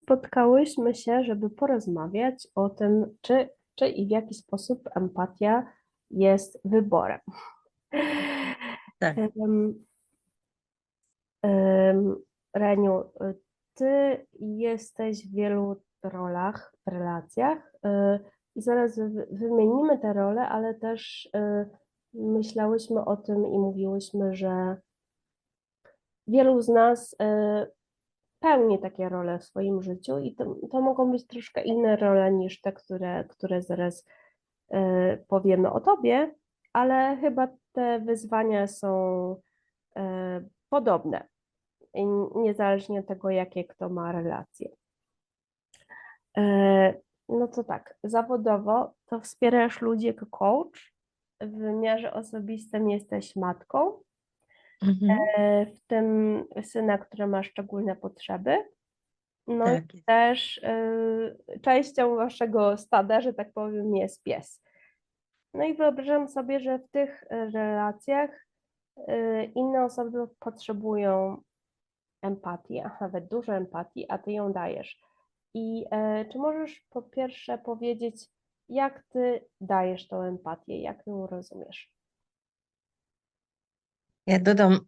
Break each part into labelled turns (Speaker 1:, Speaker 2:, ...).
Speaker 1: spotkałyśmy się, żeby porozmawiać o tym, czy i w jaki sposób empatia jest wyborem.
Speaker 2: Tak,
Speaker 1: Em, em, Reniu, ty jesteś w wielu rolach, w relacjach i zaraz wymienimy te role, ale też myślałyśmy o tym i mówiłyśmy, że wielu z nas pełni takie role w swoim życiu i to mogą być troszkę inne role niż te, które zaraz powiemy o tobie, ale chyba te wyzwania są podobne, i niezależnie od tego, jakie kto ma relacje. No to tak, zawodowo to wspierasz ludzi jako coach, w wymiarze osobistym jesteś matką,
Speaker 2: mhm,
Speaker 1: w tym syna, który ma szczególne potrzeby. No i
Speaker 2: tak.
Speaker 1: też częścią waszego stada, że tak powiem, jest pies. No i wyobrażam sobie, że w tych relacjach inne osoby potrzebują empatii, a nawet dużo empatii, a ty ją dajesz. I czy możesz po pierwsze powiedzieć, jak ty dajesz tą empatię, jak ją rozumiesz?
Speaker 2: Ja dodam,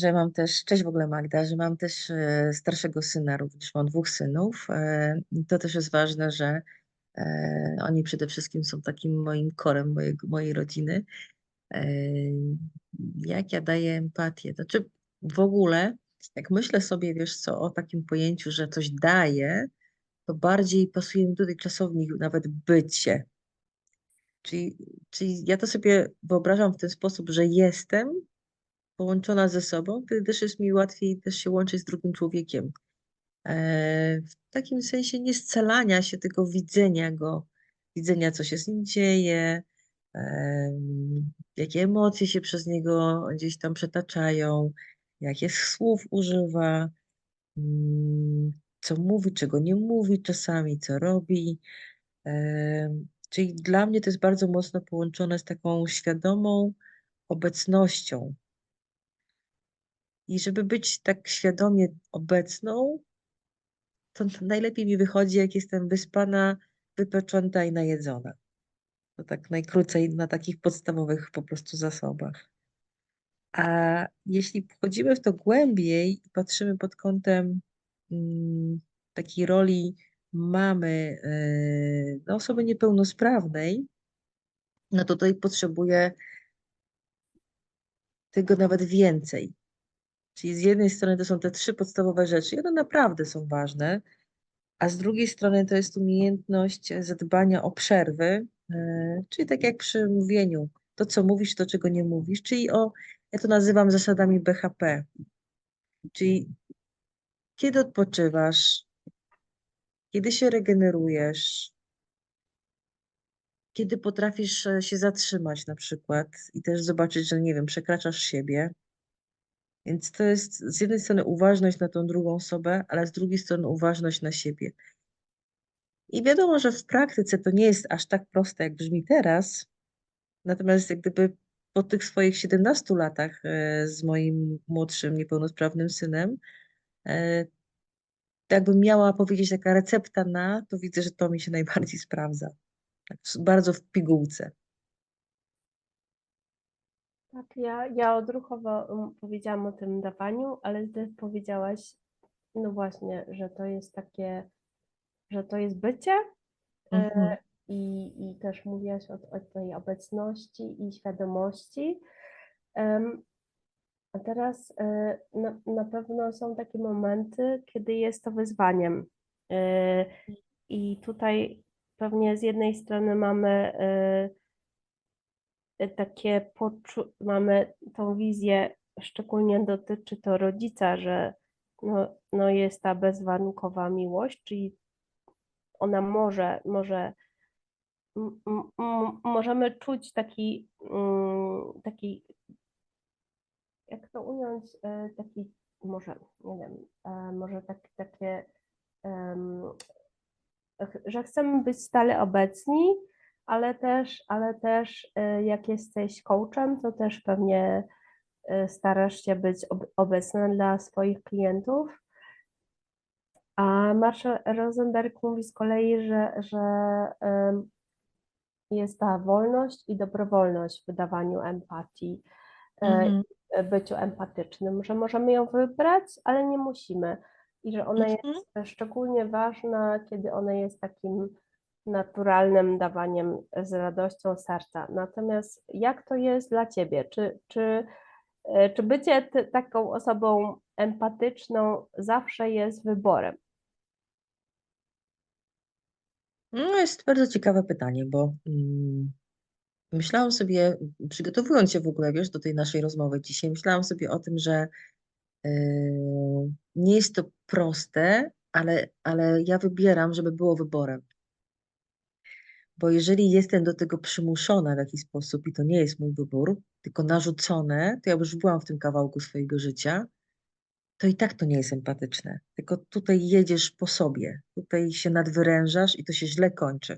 Speaker 2: że mam też, cześć w ogóle Magda, że mam też starszego syna, również mam dwóch synów. I to też jest ważne, że oni przede wszystkim są takim moim korem mojej rodziny. E, Jak ja daję empatię? Znaczy w ogóle, jak myślę sobie, wiesz co, o takim pojęciu, że coś daję, to bardziej pasuje mi tutaj czasownik nawet bycie. Czyli, czyli ja to sobie wyobrażam w ten sposób, że jestem połączona ze sobą, wtedy też jest mi łatwiej też się łączyć z drugim człowiekiem. W takim sensie nie scalania się, tylko widzenia go, widzenia, co się z nim dzieje, jakie emocje się przez niego gdzieś tam przetaczają, jakie słów używa, co mówi, czego nie mówi czasami, co robi. Czyli dla mnie to jest bardzo mocno połączone z taką świadomą obecnością. I żeby być tak świadomie obecną, to najlepiej mi wychodzi, jak jestem wyspana, wypoczęta i najedzona. To tak najkrócej na takich podstawowych po prostu zasobach. A jeśli wchodzimy w to głębiej i patrzymy pod kątem takiej roli mamy no, osoby niepełnosprawnej, no to tutaj potrzebuję tego nawet więcej. Czyli z jednej strony to są te trzy podstawowe rzeczy, i one naprawdę są ważne, a z drugiej strony to jest umiejętność zadbania o przerwy, czyli tak jak przy mówieniu, to co mówisz, to czego nie mówisz, czyli ja to nazywam zasadami BHP, czyli kiedy odpoczywasz, kiedy się regenerujesz, kiedy potrafisz się zatrzymać na przykład i też zobaczyć, że nie wiem, przekraczasz siebie. Więc to jest z jednej strony uważność na tą drugą osobę, ale z drugiej strony uważność na siebie. I wiadomo, że w praktyce to nie jest aż tak proste, jak brzmi teraz. Natomiast jak gdyby po tych swoich 17 latach z moim młodszym, niepełnosprawnym synem, e, jakbym miała powiedzieć taka recepta to widzę, że to mi się najbardziej sprawdza. Tak, bardzo w pigułce.
Speaker 1: Tak, ja odruchowo powiedziałam o tym dawaniu, ale ty powiedziałaś, no właśnie, że to jest takie, że to jest bycie e,
Speaker 2: Mhm.
Speaker 1: i też mówiłaś o tej obecności i świadomości. A teraz na pewno są takie momenty, kiedy jest to wyzwaniem. E, I tutaj pewnie z jednej strony mamy mamy tą wizję, szczególnie dotyczy to rodzica, że no jest ta bezwarunkowa miłość, czyli ona możemy czuć taki, jak to ująć, taki, może, nie wiem, może takie, em, że chcemy być stale obecni, ale też jak jesteś coachem, to też pewnie starasz się być obecna dla swoich klientów, A Marshall Rosenberg mówi z kolei, że jest ta wolność i dobrowolność w wydawaniu empatii, e,
Speaker 2: Mhm,
Speaker 1: byciu empatycznym, że możemy ją wybrać, ale nie musimy. I że ona
Speaker 2: mhm.
Speaker 1: jest szczególnie ważna, kiedy ona jest takim naturalnym dawaniem z radością serca. Natomiast jak to jest dla ciebie? Czy bycie taką osobą empatyczną zawsze jest wyborem?
Speaker 2: No jest bardzo ciekawe pytanie, bo myślałam sobie, przygotowując się w ogóle, wiesz, do tej naszej rozmowy dzisiaj, myślałam sobie o tym, że nie jest to proste, ale ja wybieram, żeby było wyborem. Bo jeżeli jestem do tego przymuszona w jakiś sposób i to nie jest mój wybór, tylko narzucone, to ja już byłam w tym kawałku swojego życia, to i tak to nie jest empatyczne. Tylko tutaj jedziesz po sobie, tutaj się nadwyrężasz i to się źle kończy.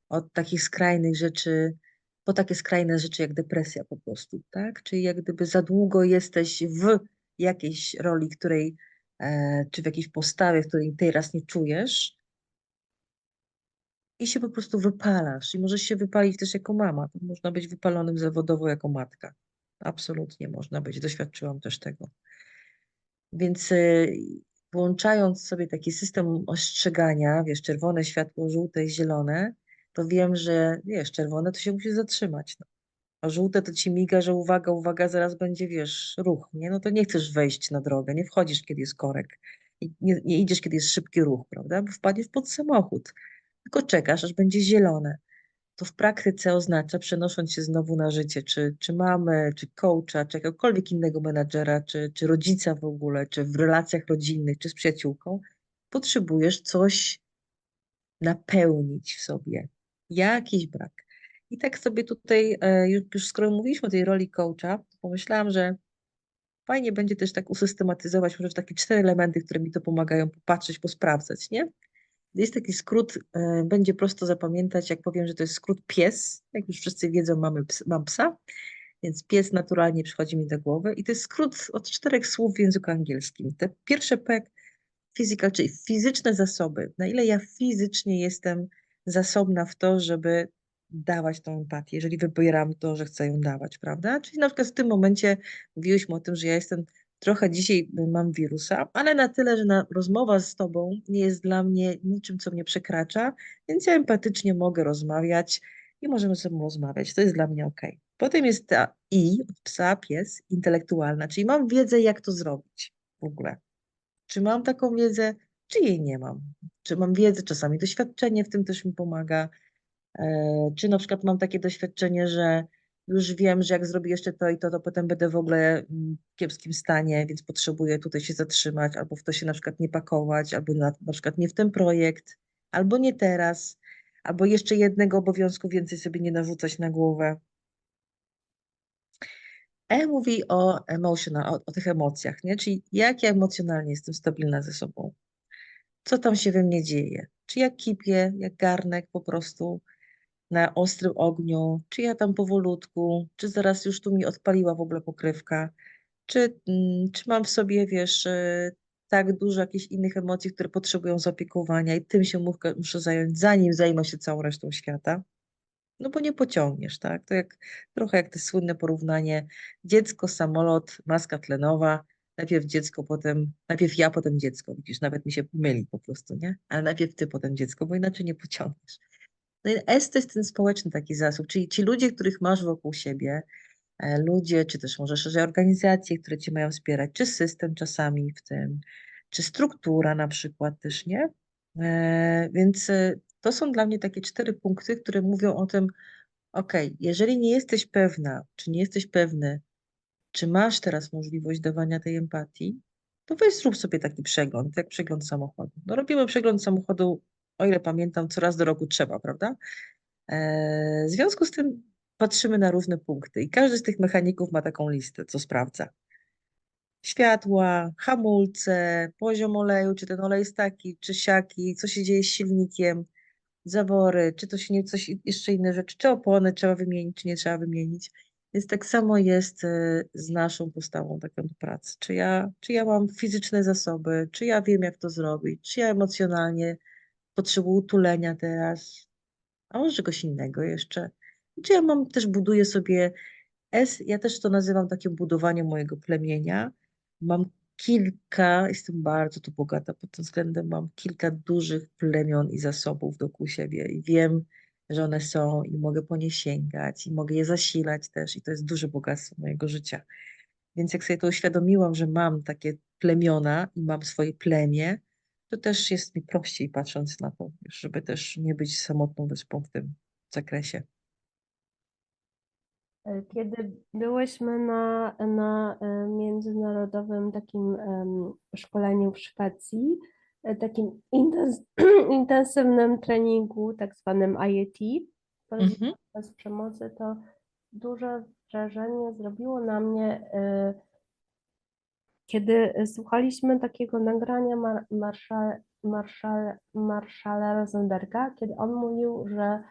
Speaker 2: Od takich skrajnych rzeczy, po takie skrajne rzeczy jak depresja po prostu, tak? Czyli jak gdyby za długo jesteś w jakiejś roli, czy w jakiejś postawie, w której teraz nie czujesz i się po prostu wypalasz. I możesz się wypalić też jako mama. To można być wypalonym zawodowo jako matka. Absolutnie można być. Doświadczyłam też tego. Więc włączając sobie taki system ostrzegania, wiesz, czerwone światło, żółte i zielone, to wiem, że wiesz, czerwone to się musi zatrzymać. No. A żółte to ci miga, że uwaga, uwaga, zaraz będzie, wiesz, ruch, nie? No to nie chcesz wejść na drogę, nie wchodzisz, kiedy jest korek. I nie idziesz, kiedy jest szybki ruch, prawda? Bo wpadniesz pod samochód. Tylko czekasz, aż będzie zielone. To w praktyce oznacza, przenosząc się znowu na życie, czy mamy, czy coacha, czy jakiegokolwiek innego menadżera, czy rodzica w ogóle, czy w relacjach rodzinnych, czy z przyjaciółką, potrzebujesz coś napełnić w sobie, jakiś brak. I tak sobie tutaj, już skoro mówiliśmy o tej roli coacha, to pomyślałam, że fajnie będzie też tak usystematyzować może takie 4 elementy, które mi to pomagają popatrzeć, posprawdzać, nie? Jest taki skrót, będzie prosto zapamiętać, jak powiem, że to jest skrót pies. Jak już wszyscy wiedzą, mam psa, więc pies naturalnie przychodzi mi do głowy. I to jest skrót od 4 słów w języku angielskim. Te pierwsze P jak physical, czyli fizyczne zasoby. Na ile ja fizycznie jestem zasobna w to, żeby dawać tą empatię, jeżeli wybieram to, że chcę ją dawać, prawda? Czyli na przykład w tym momencie mówiłyśmy o tym, że ja jestem trochę dzisiaj mam wirusa, ale na tyle, że rozmowa z tobą nie jest dla mnie niczym, co mnie przekracza, więc ja empatycznie mogę rozmawiać i możemy ze sobą rozmawiać. To jest dla mnie ok. Potem jest ta I, od psa, pies, intelektualna, czyli mam wiedzę, jak to zrobić w ogóle. Czy mam taką wiedzę, czy jej nie mam? Czy mam wiedzę, czasami doświadczenie w tym też mi pomaga. Czy na przykład mam takie doświadczenie, że już wiem, że jak zrobię jeszcze to i to potem będę w ogóle w kiepskim stanie, więc potrzebuję tutaj się zatrzymać, albo w to się na przykład nie pakować, albo na przykład nie w ten projekt, albo nie teraz, albo jeszcze jednego obowiązku więcej sobie nie narzucać na głowę. Mówi o emotional, o tych emocjach, nie? Czyli jak ja emocjonalnie jestem stabilna ze sobą. Co tam się we mnie dzieje? Czy ja kipię, jak garnek po prostu na ostrym ogniu, czy ja tam powolutku, czy zaraz już tu mi odpaliła w ogóle pokrywka, czy mam w sobie, wiesz, tak dużo jakichś innych emocji, które potrzebują zaopiekowania i tym się muszę zająć, zanim zajmę się całą resztą świata. No bo nie pociągniesz, tak? To trochę jak te słynne porównanie dziecko, samolot, maska tlenowa, najpierw dziecko, najpierw ja, potem dziecko. Widzisz, nawet mi się myli po prostu, nie? Ale najpierw ty, potem dziecko, bo inaczej nie pociągniesz. No i S to jest ten społeczny taki zasób, czyli ci ludzie, których masz wokół siebie, ludzie, czy też może szerzej organizacje, które cię mają wspierać, czy system czasami w tym, czy struktura na przykład też, nie? Więc to są dla mnie takie 4 punkty, które mówią o tym, okej, jeżeli nie jesteś pewna, czy nie jesteś pewny, czy masz teraz możliwość dawania tej empatii, to weź zrób sobie taki przegląd, jak przegląd samochodu. No robimy przegląd samochodu, o ile pamiętam, co raz do roku trzeba, prawda? W związku z tym patrzymy na różne punkty i każdy z tych mechaników ma taką listę, co sprawdza. Światła, hamulce, poziom oleju, czy ten olej jest taki, czy siaki, co się dzieje z silnikiem, zawory, czy to się nie coś jeszcze inne rzeczy, czy opony trzeba wymienić, czy nie trzeba wymienić. Więc tak samo jest z naszą postawą taką do pracy. Czy ja mam fizyczne zasoby, czy ja wiem, jak to zrobić, czy ja emocjonalnie potrzebuję utulenia teraz, a może czegoś innego jeszcze. Czy ja mam też buduję sobie ja też to nazywam takim budowaniem mojego plemienia. Mam jestem bardzo tu bogata pod tym względem, mam kilka dużych plemion i zasobów dookoła siebie i wiem, że one są i mogę po nie sięgać i mogę je zasilać też i to jest duże bogactwo mojego życia. Więc jak sobie to uświadomiłam, że mam takie plemiona i mam swoje plemię, to też jest mi prościej patrząc na to, żeby też nie być samotną wyspą w tym zakresie.
Speaker 1: Kiedy byłyśmy na międzynarodowym takim szkoleniu w Szwecji, takim intensywnym treningu, tak zwanym IET,
Speaker 2: Mhm,
Speaker 1: bez przemocy, to duże wrażenie zrobiło na mnie, kiedy słuchaliśmy takiego nagrania Marszala Rosenberga, kiedy on mówił, że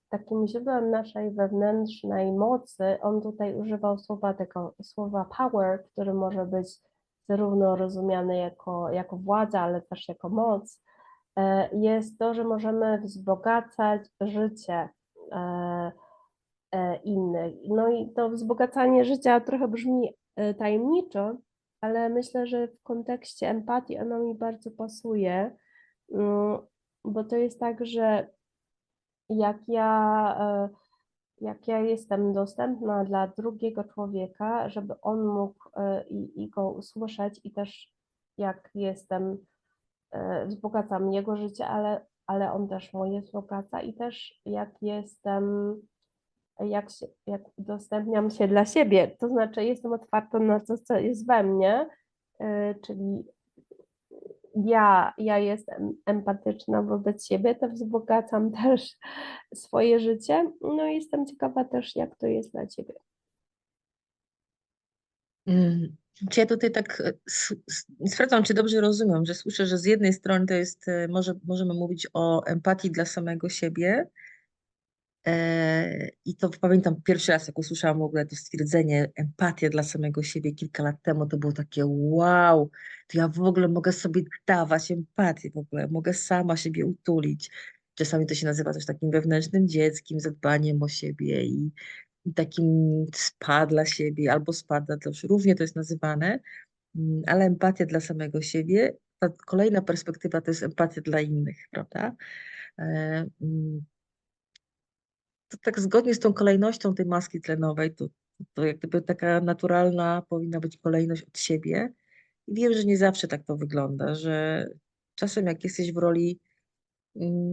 Speaker 1: takim źródłem naszej wewnętrznej mocy, on tutaj używał słowa power, który może być zarówno rozumiany jako władza, ale też jako moc, jest to, że możemy wzbogacać życie e, innych. No i to wzbogacanie życia trochę brzmi tajemniczo, ale myślę, że w kontekście empatii ono mi bardzo pasuje, mm, bo to jest tak, że jak ja, jak ja jestem dostępna dla drugiego człowieka, żeby on mógł i go usłyszeć, i też jak jestem, wzbogacam jego życie, ale on też moje wzbogaca, i też jak jestem, jak udostępniam się dla siebie, to znaczy jestem otwarta na to, co jest we mnie, czyli ja jestem empatyczna wobec siebie, to wzbogacam też swoje życie. No i jestem ciekawa też, jak to jest dla ciebie.
Speaker 2: Czy ja tutaj tak sprawdzam, czy dobrze rozumiem, że słyszę, że z jednej strony to jest, możemy mówić o empatii dla samego siebie. I to pamiętam pierwszy raz, jak usłyszałam w ogóle to stwierdzenie empatia dla samego siebie kilka lat temu, to było takie wow, to ja w ogóle mogę sobie dawać empatię w ogóle, mogę sama siebie utulić. Czasami to się nazywa też takim wewnętrznym dzieckiem, zadbaniem o siebie i takim spa dla siebie albo spa dla też równie to jest nazywane, ale empatia dla samego siebie, ta kolejna perspektywa to jest empatia dla innych, prawda? E, mm, to tak zgodnie z tą kolejnością tej maski tlenowej, to jak gdyby taka naturalna powinna być kolejność od siebie. I wiem, że nie zawsze tak to wygląda, że czasem jak jesteś w roli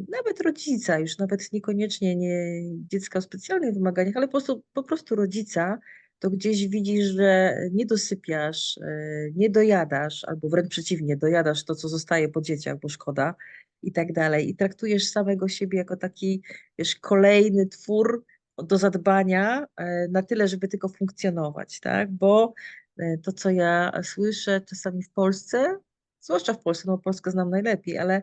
Speaker 2: nawet rodzica, już nawet niekoniecznie nie dziecka o specjalnych wymaganiach, ale po prostu rodzica, to gdzieś widzisz, że nie dosypiasz, nie dojadasz, albo wręcz przeciwnie, dojadasz to, co zostaje po dzieciach, bo szkoda i tak dalej. I traktujesz samego siebie jako taki, wiesz, kolejny twór do zadbania na tyle, żeby tylko funkcjonować, tak? Bo to, co ja słyszę czasami w Polsce, zwłaszcza w Polsce, no Polskę znam najlepiej, ale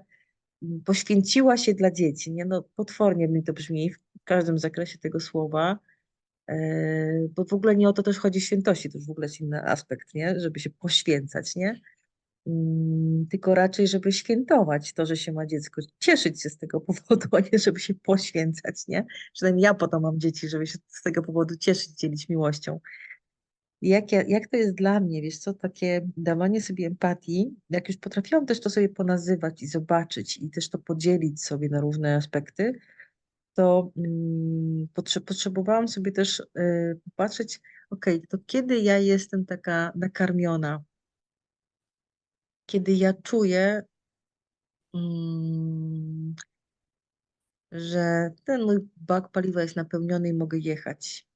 Speaker 2: poświęciła się dla dzieci, nie? No, potwornie mi to brzmi w każdym zakresie tego słowa, bo w ogóle nie o to też chodzi w świętości, to już w ogóle jest inny aspekt, nie? Żeby się poświęcać, nie? Tylko raczej, żeby świętować to, że się ma dziecko, cieszyć się z tego powodu, a nie żeby się poświęcać, nie? Przynajmniej ja potem mam dzieci, żeby się z tego powodu cieszyć, dzielić miłością. Jak to jest dla mnie, wiesz co, takie dawanie sobie empatii, jak już potrafiłam też to sobie ponazywać i zobaczyć i też to podzielić sobie na różne aspekty, to potrzebowałam sobie też popatrzeć, okej, to kiedy ja jestem taka nakarmiona, kiedy ja czuję, mm, że ten mój bak paliwa jest napełniony i mogę jechać.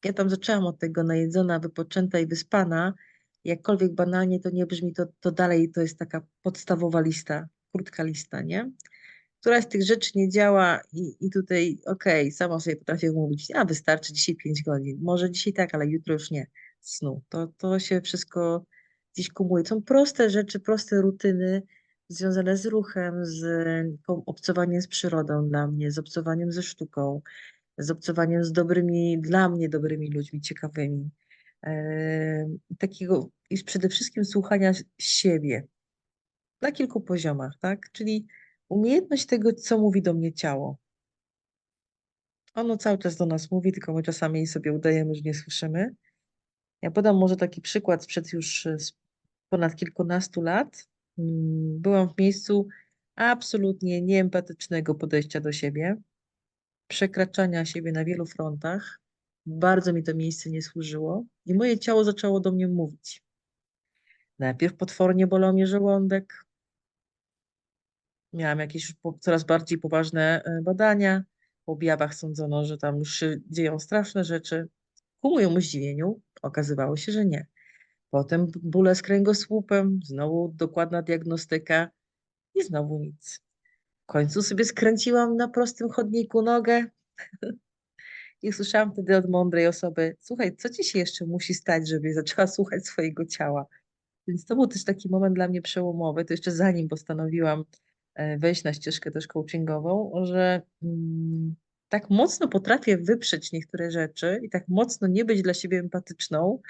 Speaker 2: Ja tam zaczęłam od tego najedzona, wypoczęta i wyspana. Jakkolwiek banalnie to nie brzmi, to dalej to jest taka podstawowa lista, krótka lista, nie? Któraś z tych rzeczy nie działa i tutaj okej, sama sobie potrafię mówić, a wystarczy dzisiaj 5 godzin. Może dzisiaj tak, ale jutro już nie. Snu. To się wszystko gdzieś kumuluje. Są proste rzeczy, proste rutyny, związane z ruchem, z obcowaniem z przyrodą dla mnie, z obcowaniem ze sztuką, z obcowaniem z dobrymi, dla mnie dobrymi ludźmi, ciekawymi. Takiego i przede wszystkim słuchania siebie na kilku poziomach, tak? Czyli umiejętność tego, co mówi do mnie ciało. Ono cały czas do nas mówi, tylko my czasami sobie udajemy, że nie słyszymy. Ja podam może taki przykład sprzed już ponad kilkunastu lat. Byłam w miejscu absolutnie nieempatycznego podejścia do siebie, przekraczania siebie na wielu frontach. Bardzo mi to miejsce nie służyło i moje ciało zaczęło do mnie mówić. Najpierw potwornie bolał mnie żołądek. Miałam jakieś już coraz bardziej poważne badania. Po objawach sądzono, że tam już się dzieją straszne rzeczy. Ku mojemu zdziwieniu okazywało się, że nie. Potem bóle z kręgosłupem, znowu dokładna diagnostyka i znowu nic. W końcu sobie skręciłam na prostym chodniku nogę i słyszałam wtedy od mądrej osoby: słuchaj, co ci się jeszcze musi stać, żeby zaczęła słuchać swojego ciała? Więc to był też taki moment dla mnie przełomowy, to jeszcze zanim postanowiłam wejść na ścieżkę też coachingową, że tak mocno potrafię wyprzeć niektóre rzeczy i tak mocno nie być dla siebie empatyczną,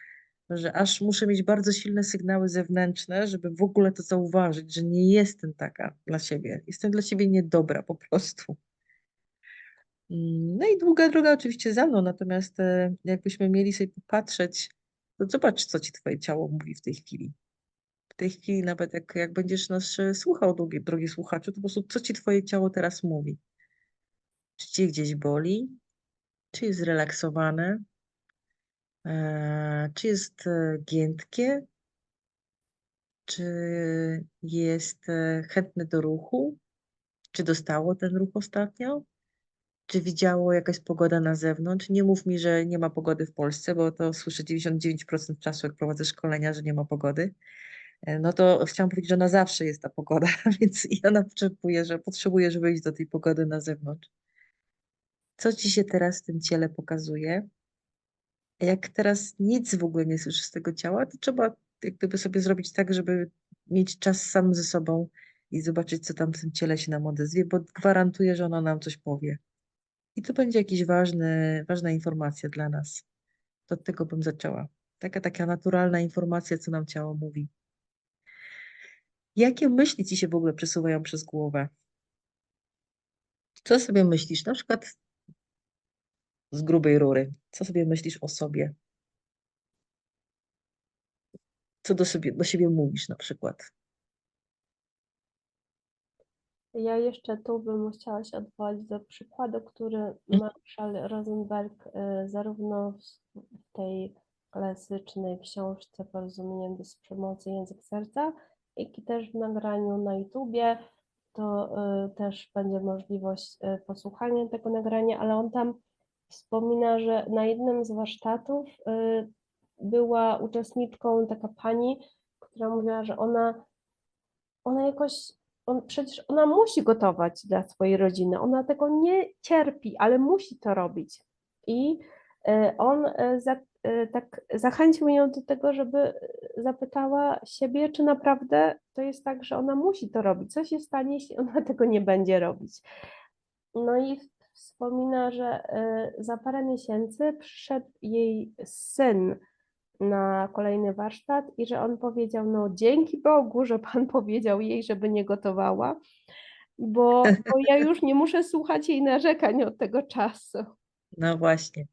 Speaker 2: że aż muszę mieć bardzo silne sygnały zewnętrzne, żeby w ogóle to zauważyć, że nie jestem taka dla siebie. Jestem dla siebie niedobra po prostu. No i długa droga oczywiście za mną, natomiast jakbyśmy mieli sobie popatrzeć, to zobacz, co ci twoje ciało mówi w tej chwili. W tej chwili nawet jak będziesz nas słuchał, drogi słuchaczu, to po prostu co ci twoje ciało teraz mówi? Czy cię gdzieś boli? Czy jest zrelaksowane? Czy jest giętkie? Czy jest chętny do ruchu? Czy dostało ten ruch ostatnio? Czy widziało jakaś pogoda na zewnątrz? Nie mów mi, że nie ma pogody w Polsce, bo to słyszę 99% czasu, jak prowadzę szkolenia, że nie ma pogody. No to chciałam powiedzieć, że na zawsze jest ta pogoda, więc ja potrzebuję, żeby iść do tej pogody na zewnątrz. Co ci się teraz w tym ciele pokazuje? Jak teraz nic w ogóle nie słyszysz z tego ciała, to trzeba jak gdyby sobie zrobić tak, żeby mieć czas sam ze sobą i zobaczyć, co tam w tym ciele się nam odezwie, bo gwarantuję, że ono nam coś powie. I to będzie jakiś ważna informacja dla nas. To od tego bym zaczęła. Taka naturalna informacja, co nam ciało mówi. Jakie myśli ci się w ogóle przesuwają przez głowę? Co sobie myślisz? Na przykład z grubej rury. Co sobie myślisz o sobie? Co do siebie mówisz na przykład?
Speaker 1: Ja jeszcze tu bym chciała się odwołać do przykładu, który
Speaker 2: Mm.
Speaker 1: Marshall Rosenberg zarówno w tej klasycznej książce Porozumienie bez przemocy, Język serca, jak i też w nagraniu na YouTubie, to też będzie możliwość posłuchania tego nagrania, ale on tam wspomina, że na jednym z warsztatów była uczestniczką taka pani, która mówiła, że ona jakoś, przecież ona musi gotować dla swojej rodziny, ona tego nie cierpi, ale musi to robić. I on tak zachęcił ją do tego, żeby zapytała siebie, czy naprawdę to jest tak, że ona musi to robić. Co się stanie, jeśli ona tego nie będzie robić? No i wspomina, że za parę miesięcy przyszedł jej syn na kolejny warsztat i że on powiedział, no dzięki Bogu, że Pan powiedział jej, żeby nie gotowała, bo ja już nie muszę słuchać jej narzekań od tego czasu.
Speaker 2: No właśnie.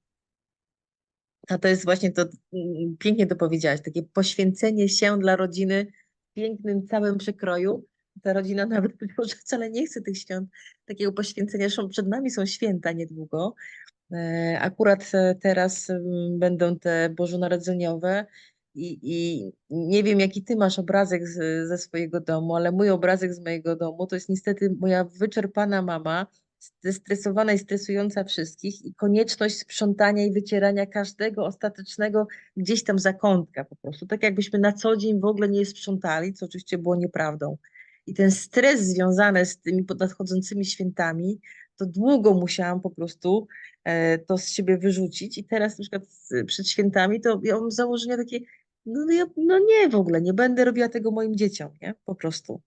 Speaker 2: A to jest właśnie to, pięknie to powiedziałaś, takie poświęcenie się dla rodziny w pięknym całym przekroju. Ta rodzina nawet być może wcale nie chce tych świąt, takiego poświęcenia. Zresztą przed nami są święta niedługo. Akurat teraz będą te bożonarodzeniowe i nie wiem, jaki ty masz obrazek ze swojego domu, ale mój obrazek z mojego domu to jest niestety moja wyczerpana mama, zestresowana i stresująca wszystkich i konieczność sprzątania i wycierania każdego ostatecznego gdzieś tam zakątka po prostu. Tak jakbyśmy na co dzień w ogóle nie sprzątali, co oczywiście było nieprawdą. I ten stres związany z tymi nadchodzącymi świętami, to długo musiałam po prostu to z siebie wyrzucić i teraz na przykład przed świętami to ja mam założenia takie, no nie, w ogóle nie będę robiła tego moim dzieciom, nie? Po prostu.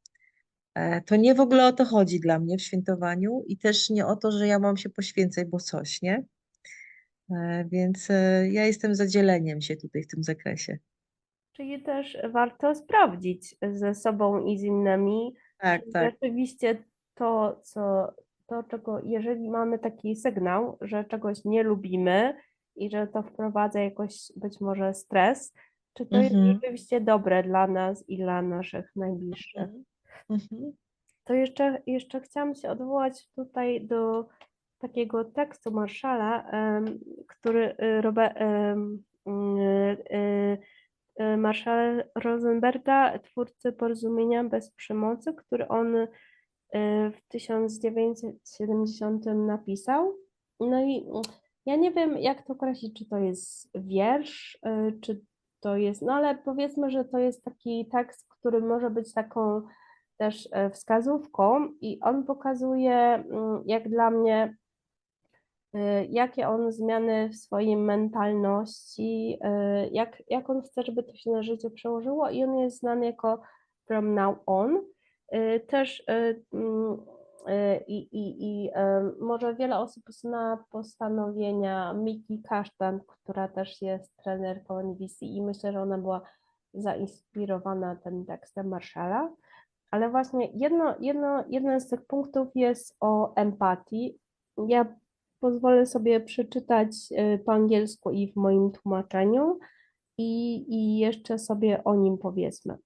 Speaker 2: To nie w ogóle o to chodzi dla mnie w świętowaniu i też nie o to, że ja mam się poświęcać, bo coś, nie? Więc ja jestem za dzieleniem się tutaj w tym zakresie.
Speaker 1: Czyli też warto sprawdzić ze sobą i z innymi, czy
Speaker 2: Tak, tak.
Speaker 1: rzeczywiście czego, jeżeli mamy taki sygnał, że czegoś nie lubimy i że to wprowadza jakoś być może stres, czy to jest
Speaker 2: Mhm.
Speaker 1: rzeczywiście dobre dla nas i dla naszych najbliższych.
Speaker 2: Mhm. Mhm.
Speaker 1: To jeszcze chciałam się odwołać tutaj do takiego tekstu Marshalla, który Marshall Rosenberga, twórcy Porozumienia bez przemocy, który on w 1970 napisał. No i ja nie wiem, jak to określić, czy to jest wiersz, czy to jest, no ale powiedzmy, że to jest taki tekst, który może być taką też wskazówką i on pokazuje, jak dla mnie, jakie on zmiany w swojej mentalności, jak on chce, żeby to się na życie przełożyło i on jest znany jako From Now On. Też może wiele osób zna postanowienia Miki Kasztan, która też jest trenerką NBC i myślę, że ona była zainspirowana tym tekstem Marshalla. Ale właśnie jeden z tych punktów jest o empatii. Ja pozwolę sobie przeczytać po angielsku i w moim tłumaczeniu i jeszcze sobie o nim powiedzmy.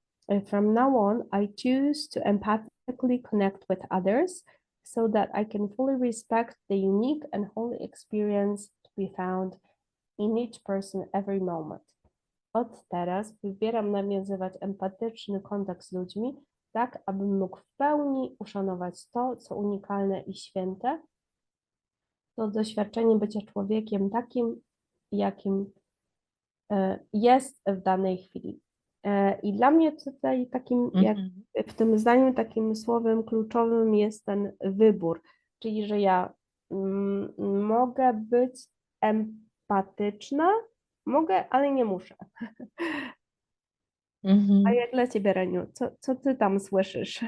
Speaker 1: From now on, I choose to empathically connect with others so that I can fully respect the unique and holy experience to be found in each person every moment. Od teraz wybieram nawiązywać empatyczny kontakt z ludźmi, tak abym mógł w pełni uszanować to, co unikalne i święte, to doświadczenie bycia człowiekiem takim, jakim jest w danej chwili. I dla mnie tutaj takim, jak
Speaker 2: Mhm.
Speaker 1: w tym zdaniu, takim słowem kluczowym jest ten wybór, czyli że ja mogę być empatyczna, mogę, ale nie muszę. A
Speaker 2: Mhm.
Speaker 1: jak dla ciebie, Reniu, co ty tam słyszysz?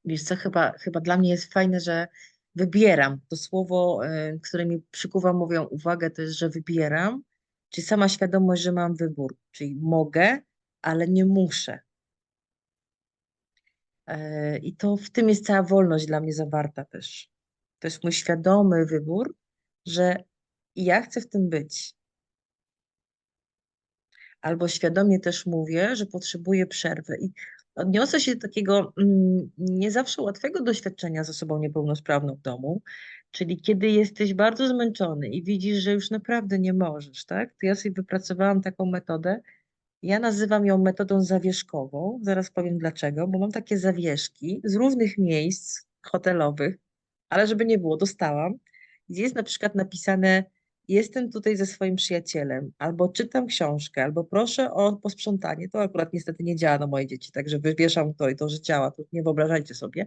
Speaker 2: Wiesz co, chyba dla mnie jest fajne, że wybieram. To słowo, które mi przykuwa moją uwagę, to jest, że wybieram, czyli sama świadomość, że mam wybór, czyli mogę, ale nie muszę. I to w tym jest cała wolność dla mnie zawarta też. To jest mój świadomy wybór, że ja chcę w tym być. Albo świadomie też mówię, że potrzebuję przerwy. I odniosę się do takiego nie zawsze łatwego doświadczenia z osobą niepełnosprawną w domu, czyli kiedy jesteś bardzo zmęczony i widzisz, że już naprawdę nie możesz, tak? To ja sobie wypracowałam taką metodę. Ja nazywam ją metodą zawieszkową. Zaraz powiem dlaczego, bo mam takie zawieszki z różnych miejsc hotelowych, ale żeby nie było, dostałam, gdzie jest na przykład napisane: jestem tutaj ze swoim przyjacielem, albo czytam książkę, albo proszę o posprzątanie. To akurat niestety nie działa na moje dzieci, także wywieszam to i to, że działa, to nie wyobrażajcie sobie.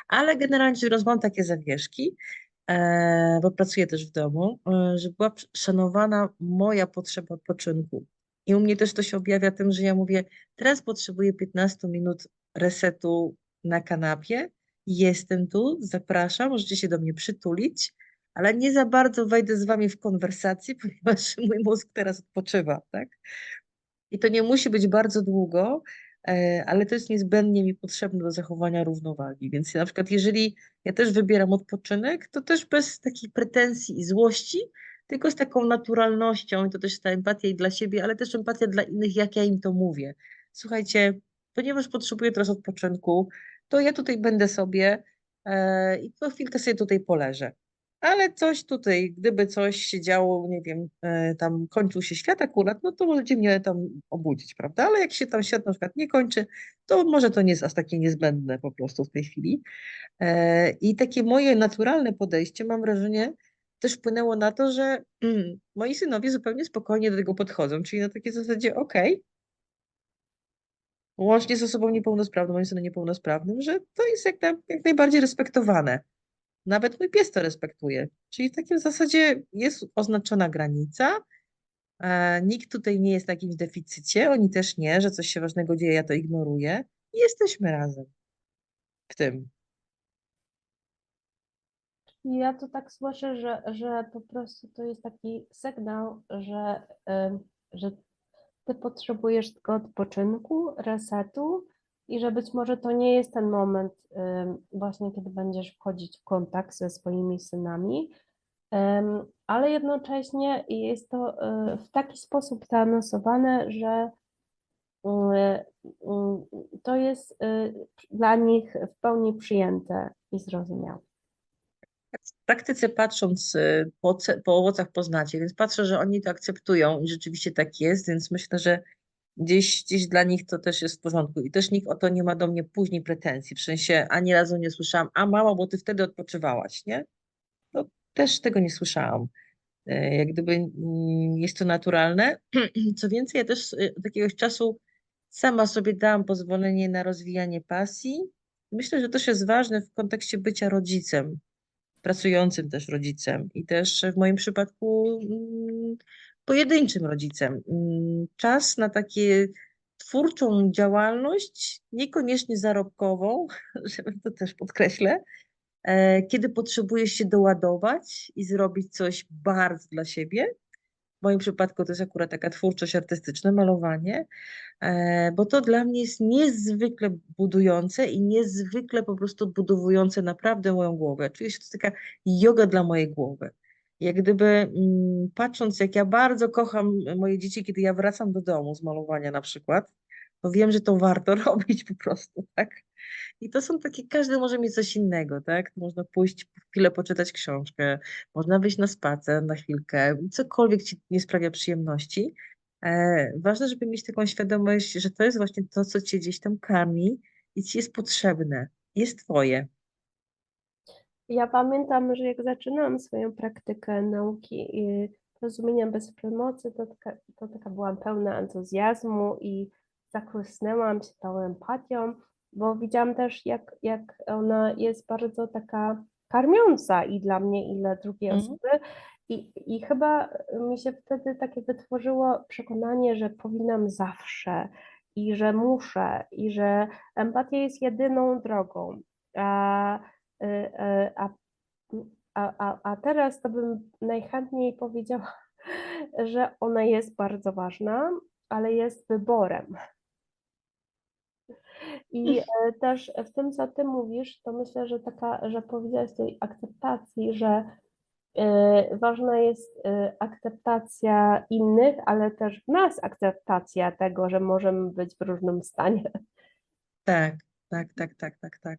Speaker 2: Ale generalnie rzecz biorąc, mam takie zawieszki, bo pracuję też w domu, że była szanowana moja potrzeba odpoczynku. I u mnie też to się objawia tym, że ja mówię: teraz potrzebuję 15 minut resetu na kanapie, jestem tu, zapraszam, możecie się do mnie przytulić, ale nie za bardzo wejdę z wami w konwersację, ponieważ mój mózg teraz odpoczywa, tak? I to nie musi być bardzo długo, ale to jest niezbędnie mi potrzebne do zachowania równowagi. Więc na przykład, jeżeli ja też wybieram odpoczynek, to też bez takich pretensji i złości, tylko z taką naturalnością, i to też ta empatia i dla siebie, ale też empatia dla innych, jak ja im to mówię. Słuchajcie, ponieważ potrzebuję teraz odpoczynku, to ja tutaj będę sobie i to chwilkę sobie tutaj poleżę. Ale coś tutaj, gdyby coś się działo, nie wiem, tam kończył się świat akurat, no to możecie mnie tam obudzić, prawda? Ale jak się tam świat na przykład nie kończy, to może to nie jest aż takie niezbędne po prostu w tej chwili. I takie moje naturalne podejście, mam wrażenie, też wpłynęło na to, że moi synowie zupełnie spokojnie do tego podchodzą, czyli na takiej zasadzie: okej, łącznie z osobą niepełnosprawną, moim synem niepełnosprawnym, że to jest jak najbardziej respektowane. Nawet mój pies to respektuje. Czyli w takim zasadzie jest oznaczona granica. Nikt tutaj nie jest na jakimś deficycie, oni też nie, że coś się ważnego dzieje, ja to ignoruję. I jesteśmy razem. w tym.
Speaker 1: I ja to tak słyszę, że po prostu to jest taki sygnał, że ty potrzebujesz tylko odpoczynku, resetu i że być może to nie jest ten moment właśnie, kiedy będziesz wchodzić w kontakt ze swoimi synami, ale jednocześnie jest to w taki sposób zaawansowane, że y, to jest dla nich w pełni przyjęte i zrozumiałe.
Speaker 2: W praktyce patrząc po owocach poznacie, więc patrzę, że oni to akceptują i rzeczywiście tak jest, więc myślę, że gdzieś dla nich to też jest w porządku i też nikt o to nie ma do mnie później pretensji, w sensie ani razu nie słyszałam, a mamo, bo ty wtedy odpoczywałaś, nie? To też tego nie słyszałam. Jak gdyby jest to naturalne. Co więcej, ja też od jakiegoś czasu sama sobie dałam pozwolenie na rozwijanie pasji. Myślę, że też jest ważne w kontekście bycia rodzicem, pracującym też rodzicem i też w moim przypadku pojedynczym rodzicem. Czas na takie twórczą działalność, niekoniecznie zarobkową, żeby to też podkreślę, kiedy potrzebujesz się doładować i zrobić coś bardzo dla siebie. W moim przypadku to jest akurat taka twórczość artystyczna, malowanie, bo to dla mnie jest niezwykle budujące i niezwykle po prostu odbudowujące naprawdę moją głowę. Czuję się to taka yoga dla mojej głowy. Jak gdyby patrząc, jak ja bardzo kocham moje dzieci, kiedy ja wracam do domu z malowania na przykład, to wiem, że to warto robić po prostu, tak? I to są takie, każdy może mieć coś innego, tak? Można pójść chwilę poczytać książkę, można wyjść na spacer na chwilkę, cokolwiek ci nie sprawia przyjemności. Ważne, żeby mieć taką świadomość, że to jest właśnie to, co cię gdzieś tam karmi i ci jest potrzebne, jest twoje.
Speaker 1: Ja pamiętam, że jak zaczynałam swoją praktykę nauki rozumienia bez przemocy, to taka byłam pełna entuzjazmu i zachłysnęłam się tą empatią, bo widziałam też, jak ona jest bardzo taka karmiąca i dla mnie, i dla drugiej
Speaker 2: Mhm.
Speaker 1: osoby. I chyba mi się wtedy takie wytworzyło przekonanie, że powinnam zawsze i że muszę, i że empatia jest jedyną drogą. A, y, y, a a teraz to bym najchętniej powiedziała, że ona jest bardzo ważna, ale jest wyborem. I też w tym, co ty mówisz, to myślę, że że powiedziałaś tej akceptacji, że ważna jest akceptacja innych, ale też w nas akceptacja tego, że możemy być w różnym stanie.
Speaker 2: Tak, tak.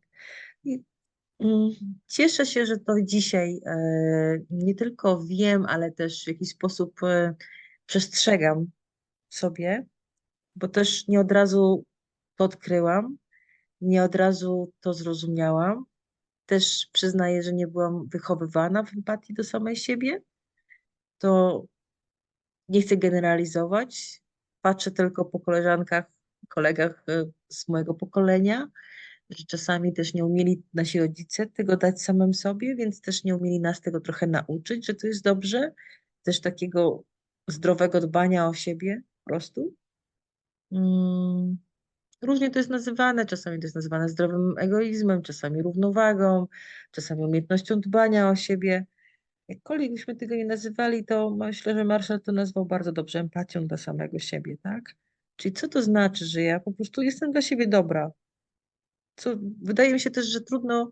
Speaker 2: I, mm, cieszę się, że to dzisiaj nie tylko wiem, ale też w jakiś sposób przestrzegam sobie, bo też nie od razu to odkryłam, nie od razu to zrozumiałam. Też przyznaję, że nie byłam wychowywana w empatii do samej siebie. To nie chcę generalizować. Patrzę tylko po koleżankach, kolegach z mojego pokolenia, że czasami też nie umieli nasi rodzice tego dać samym sobie, więc też nie umieli nas tego trochę nauczyć, że to jest dobrze. Też takiego zdrowego dbania o siebie po prostu. Mm, Różnie to jest nazywane. Czasami to jest nazywane zdrowym egoizmem, czasami równowagą, czasami umiejętnością dbania o siebie. Jakkolwiek byśmy tego nie nazywali, to myślę, że Marshall to nazwał bardzo dobrze empatią dla samego siebie, tak? Czyli co to znaczy, że ja po prostu jestem dla siebie dobra? Co, wydaje mi się też, że trudno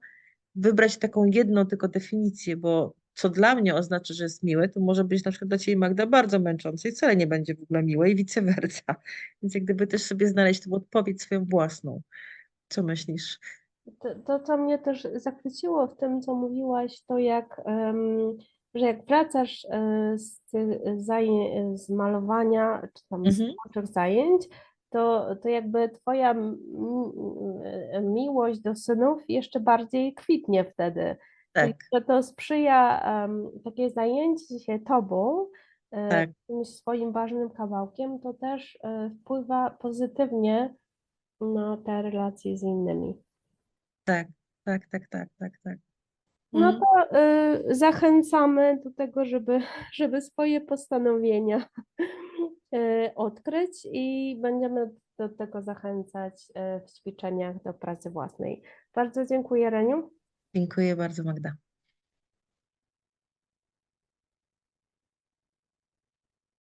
Speaker 2: wybrać taką jedną tylko definicję, bo co dla mnie oznacza, że jest miłe, to może być na przykład dla ciebie, Magda, bardzo męczące i wcale nie będzie w ogóle miłe i vice versa. Więc jak gdyby też sobie znaleźć tą odpowiedź swoją własną. Co myślisz?
Speaker 1: Co mnie też zachwyciło w tym, co mówiłaś, to że jak wracasz z tych z malowania, czy tam z
Speaker 2: Mhm.
Speaker 1: twórczych zajęć, to jakby twoja miłość do synów jeszcze bardziej kwitnie wtedy. Czyli
Speaker 2: Tak,
Speaker 1: że to sprzyja takie zajęcie się tobą,
Speaker 2: tak,
Speaker 1: jakimś swoim ważnym kawałkiem, to też wpływa pozytywnie na te relacje z innymi.
Speaker 2: tak, tak.
Speaker 1: No
Speaker 2: Mhm.
Speaker 1: to zachęcamy do tego, żeby swoje postanowienia odkryć i będziemy do tego zachęcać w ćwiczeniach do pracy własnej. Bardzo dziękuję, Reniu.
Speaker 2: Dziękuję bardzo, Magda.